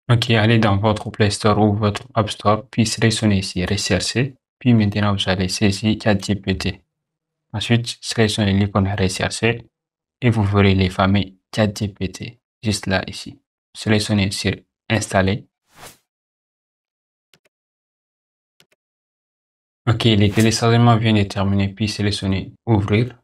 Ok, allez dans votre Play Store ou votre App Store, puis sélectionnez ici Rechercher, puis maintenant vous allez saisir ChatGPT. Ensuite, sélectionnez l'icône Rechercher et vous verrez les fameux ChatGPT juste là ici. Sélectionnez sur Installer. Ok, les téléchargements viennent de terminer, puis sélectionnez Ouvrir,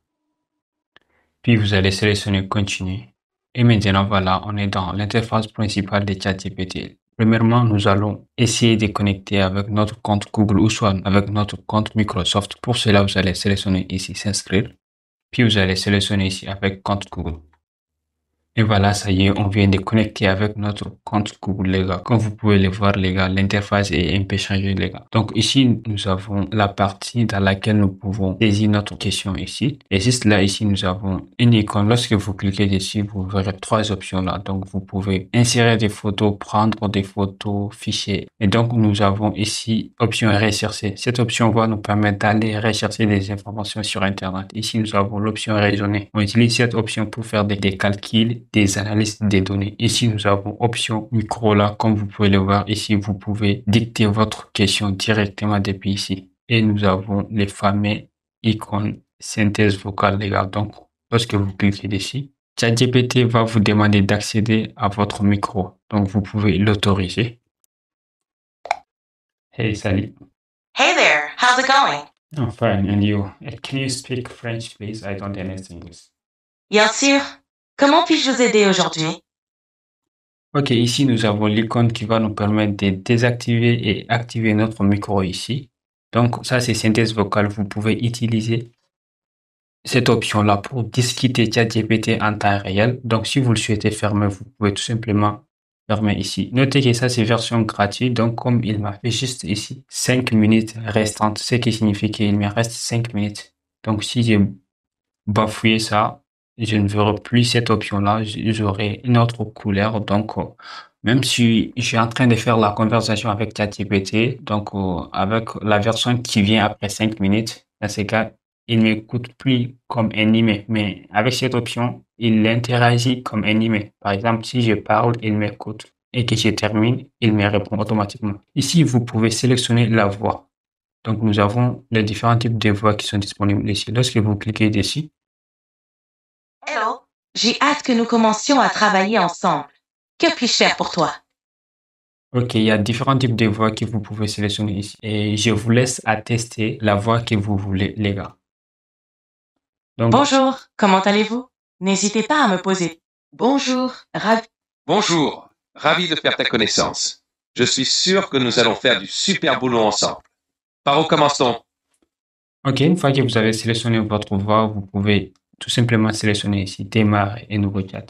puis vous allez sélectionner Continuer. Et maintenant, voilà, on est dans l'interface principale de ChatGPT. Premièrement, nous allons essayer de connecter avec notre compte Google ou soit avec notre compte Microsoft. Pour cela, vous allez sélectionner ici S'inscrire, puis vous allez sélectionner ici avec compte Google. Et voilà, ça y est, on vient de connecter avec notre compte Google, les gars. Comme vous pouvez le voir, les gars, l'interface est un peu changée, les gars. Donc ici, nous avons la partie dans laquelle nous pouvons saisir notre question ici. Et juste là, ici, nous avons une icône. Lorsque vous cliquez dessus, vous verrez trois options là. Donc vous pouvez insérer des photos, prendre des photos, fichiers. Et donc nous avons ici option rechercher. Cette option va nous permettre d'aller rechercher des informations sur Internet. Ici, nous avons l'option raisonner. On utilise cette option pour faire des calculs, des analyses des données. Ici, nous avons option micro là. Comme vous pouvez le voir ici, vous pouvez dicter votre question directement depuis ici. Et nous avons les fameux icônes synthèse vocale, les gars. Donc, lorsque vous cliquez dessus, ChatGPT va vous demander d'accéder à votre micro. Donc, vous pouvez l'autoriser. Hey, salut. Hey there, how's it going? I'm fine, and you? Can you speak French, please? I don't understand English. Bien sûr. Comment puis-je vous aider aujourd'hui? Ok, ici nous avons l'icône qui va nous permettre de désactiver et activer notre micro ici. Donc ça c'est synthèse vocale. Vous pouvez utiliser cette option-là pour discuter ChatGPT en temps réel. Donc si vous le souhaitez fermer, vous pouvez tout simplement fermer ici. Notez que ça c'est version gratuite. Donc comme il m'a fait juste ici 5 minutes restantes, ce qui signifie qu'il me reste 5 minutes. Donc si j'ai bafoué ça, je ne verrai plus cette option-là, j'aurai une autre couleur. Donc, même si je suis en train de faire la conversation avec ChatGPT, donc avec la version qui vient après 5 minutes, dans ce cas, il ne m'écoute plus comme un email. Mais avec cette option, il interagit comme un email. Par exemple, si je parle, il m'écoute. Et que je termine, il me répond automatiquement. Ici, vous pouvez sélectionner la voix. Donc, nous avons les différents types de voix qui sont disponibles ici. Lorsque vous cliquez dessus, Hello. J'ai hâte que nous commencions à travailler ensemble. Que puis-je faire pour toi? ok, il y a différents types de voix que vous pouvez sélectionner ici. Et je vous laisse attester la voix que vous voulez, les gars. Donc, Bonjour, comment allez-vous? N'hésitez pas à me poser. Bonjour, Bonjour, ravi de faire ta connaissance. Je suis sûr que nous allons faire du super boulot ensemble. Par où commençons? ok, une fois que vous avez sélectionné votre voix, vous pouvez tout simplement sélectionner ici démarrer et nouveau chat.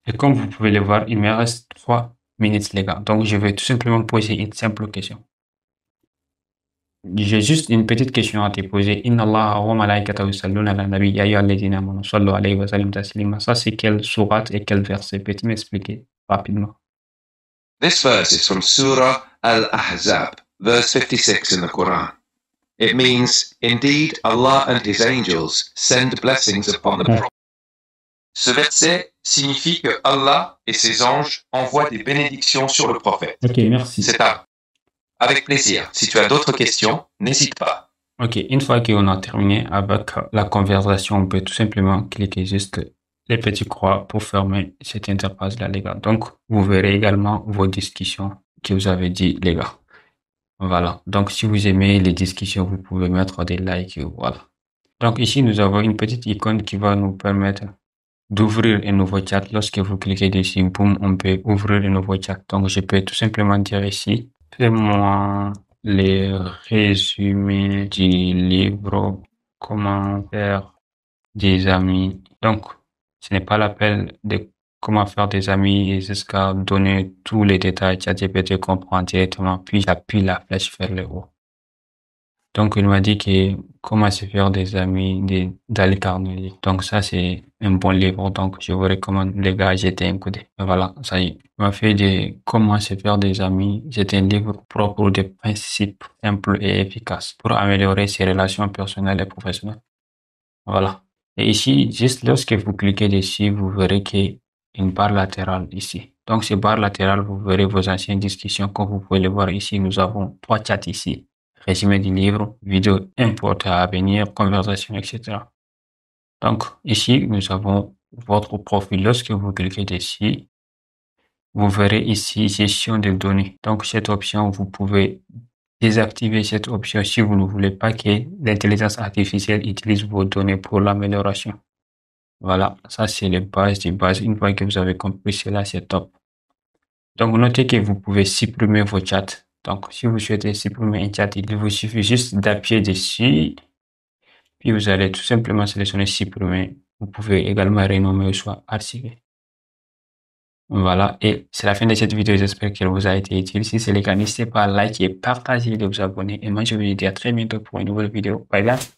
Et comme vous pouvez le voir, il me reste 3 minutes, les gars. Donc, je vais tout simplement poser une simple question. J'ai juste une petite question à te poser. Inna Allah wa malaikatahu yusalluna ala nabi ya ayyuhalladhina amanu sallu alayhi wa sallimu taslima. Ça, c'est quelle sourate et quel verset? Peux-tu m'expliquer rapidement? This verse is from Surah Al-Ahzab, verse 56 in the Quran. It means, indeed, Allah and His angels send blessings upon the Prophet. Ce verset signifie que Allah et ses anges envoient des bénédictions sur le prophète. Ok, merci. C'est à Avec plaisir. Si tu as d'autres questions, n'hésite pas. Ok, une fois qu'on a terminé avec la conversation, on peut tout simplement cliquer juste les petits croix pour fermer cette interface-là, les gars. Donc, vous verrez également vos discussions que vous avez dit, les gars. Voilà. Donc, si vous aimez les discussions, vous pouvez mettre des likes, voilà. Donc, ici, nous avons une petite icône qui va nous permettre d'ouvrir un nouveau chat. Lorsque vous cliquez dessus, boum, on peut ouvrir un nouveau chat. Donc, je peux tout simplement dire ici, fais-moi les résumés du livre Comment faire des amis. Donc, ce n'est pas l'appel de comment faire des amis et jusqu'à donner tous les détails. ChatGPT comprend directement, puis j'appuie la flèche vers le haut. Donc, il m'a dit que comment se faire des amis d'Ali Carnegie. Donc, ça, c'est un bon livre. Donc, je vous recommande, les gars, jetez un coup d'œil. Voilà, ça y est. Il m'a fait de comment se faire des amis. C'est un livre propre de principes simples et efficaces pour améliorer ses relations personnelles et professionnelles. Voilà. Et ici, juste lorsque vous cliquez dessus, vous verrez qu'il une barre latérale ici. Donc, ces barres latérales, vous verrez vos anciennes discussions. Comme vous pouvez le voir ici, nous avons 3 chats ici. Résumé du livre, vidéo importée à venir, conversation, etc. Donc, ici, nous avons votre profil. Lorsque vous cliquez dessus, vous verrez ici gestion des données. Donc, cette option, vous pouvez désactiver cette option si vous ne voulez pas que l'intelligence artificielle utilise vos données pour l'amélioration. Voilà, ça c'est les bases des bases. Une fois que vous avez compris cela, c'est top. Donc, notez que vous pouvez supprimer vos chats. Donc, si vous souhaitez supprimer un chat, il vous suffit juste d'appuyer dessus. Puis, vous allez tout simplement sélectionner supprimer. Vous pouvez également renommer ou soit archiver. Voilà, et c'est la fin de cette vidéo. J'espère qu'elle vous a été utile. Si c'est le cas, n'hésitez pas à liker, partager et vous abonner. Et moi, je vous dis à très bientôt pour une nouvelle vidéo. Bye bye.